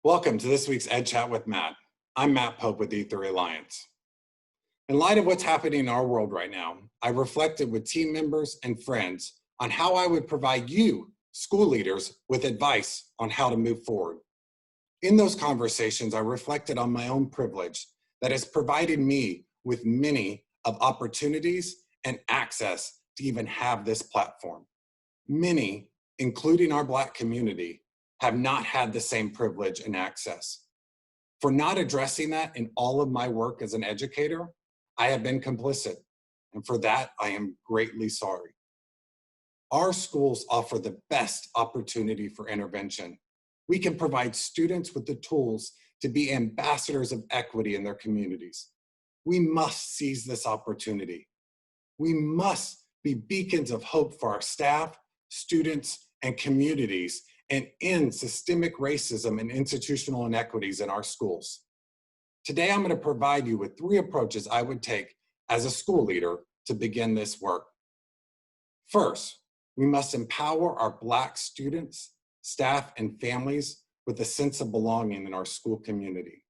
Welcome to this week's Ed Chat with Matt. I'm Matt Pope with E3 Alliance. In light of what's happening in our world right now, I reflected with team members and friends on how I would provide you, school leaders, with advice on how to move forward. In those conversations, I reflected on my own privilege that has provided me with many of opportunities and access to even have this platform. Many, including our Black community, have not had the same privilege and access. For not addressing that in all of my work as an educator, I have been complicit, and for that, I am greatly sorry. Our schools offer the best opportunity for intervention. We can provide students with the tools to be ambassadors of equity in their communities. We must seize this opportunity. We must be beacons of hope for our staff, students, and communities, and end systemic racism and institutional inequities in our schools. Today, I'm going to provide you with 3 approaches I would take as a school leader to begin this work. First, we must empower our Black students, staff, and families with a sense of belonging in our school community.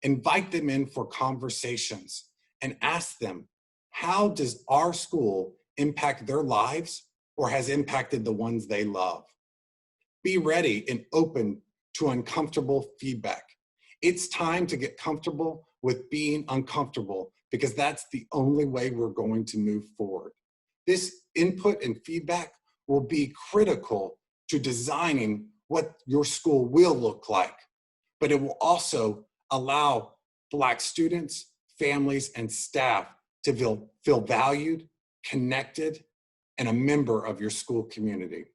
Invite them in for conversations and ask them, how does our school impact their lives or has impacted the ones they love? Be ready and open to uncomfortable feedback. It's time to get comfortable with being uncomfortable because that's the only way we're going to move forward. This input and feedback will be critical to designing what your school will look like, but it will also allow Black students, families, and staff to feel valued, connected, and a member of your school community.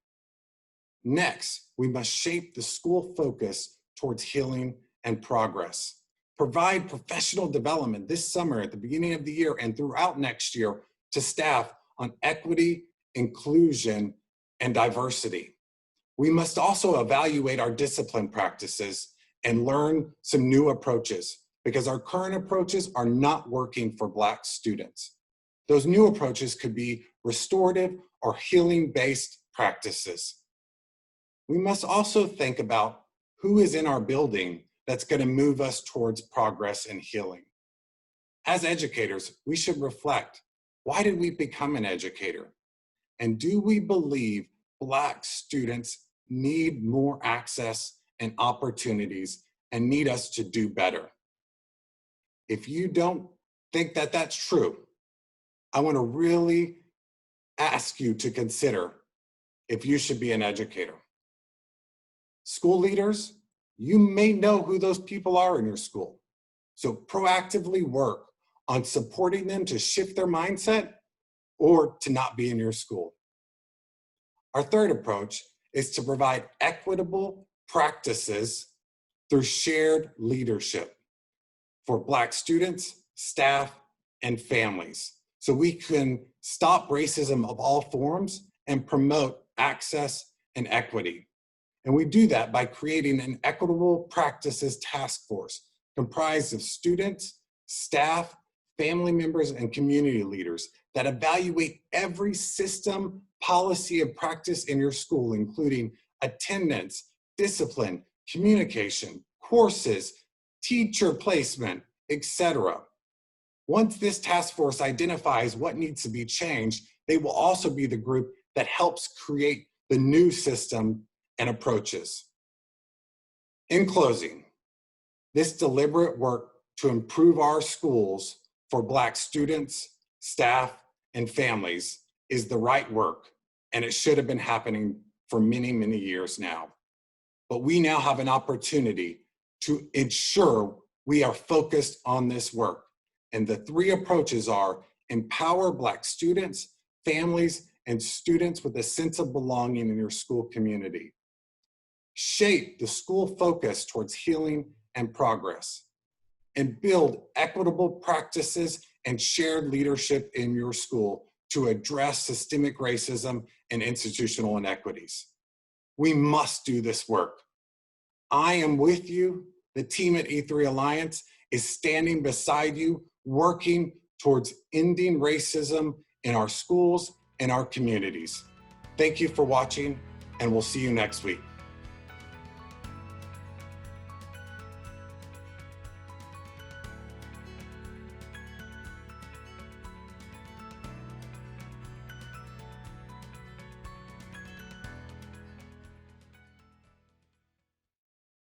Next, we must shape the school focus towards healing and progress. Provide professional development this summer at the beginning of the year and throughout next year to staff on equity, inclusion, and diversity. We must also evaluate our discipline practices and learn some new approaches because our current approaches are not working for Black students. Those new approaches could be restorative or healing-based practices. We must also think about who is in our building that's going to move us towards progress and healing. As educators, we should reflect, why did we become an educator? And do we believe Black students need more access and opportunities and need us to do better? If you don't think that that's true, I want to really ask you to consider if you should be an educator. School leaders, you may know who those people are in your school. So proactively work on supporting them to shift their mindset or to not be in your school. Our third approach is to provide equitable practices through shared leadership for Black students, staff, and families, so we can stop racism of all forms and promote access and equity. And we do that by creating an equitable practices task force comprised of students, staff, family members, and community leaders that evaluate every system, policy, and practice in your school, including attendance, discipline, communication, courses, teacher placement, etc. Once this task force identifies what needs to be changed, they will also be the group that helps create the new system and approaches. In closing, this deliberate work to improve our schools for Black students, staff, and families is the right work, and it should have been happening for many, many years now. But we now have an opportunity to ensure we are focused on this work. And the 3 approaches are empower Black students, families, and students with a sense of belonging in your school community. Shape the school focus towards healing and progress, and build equitable practices and shared leadership in your school to address systemic racism and institutional inequities. We must do this work. I am with you. The team at E3 Alliance is standing beside you, working towards ending racism in our schools and our communities. Thank you for watching, and we'll see you next week.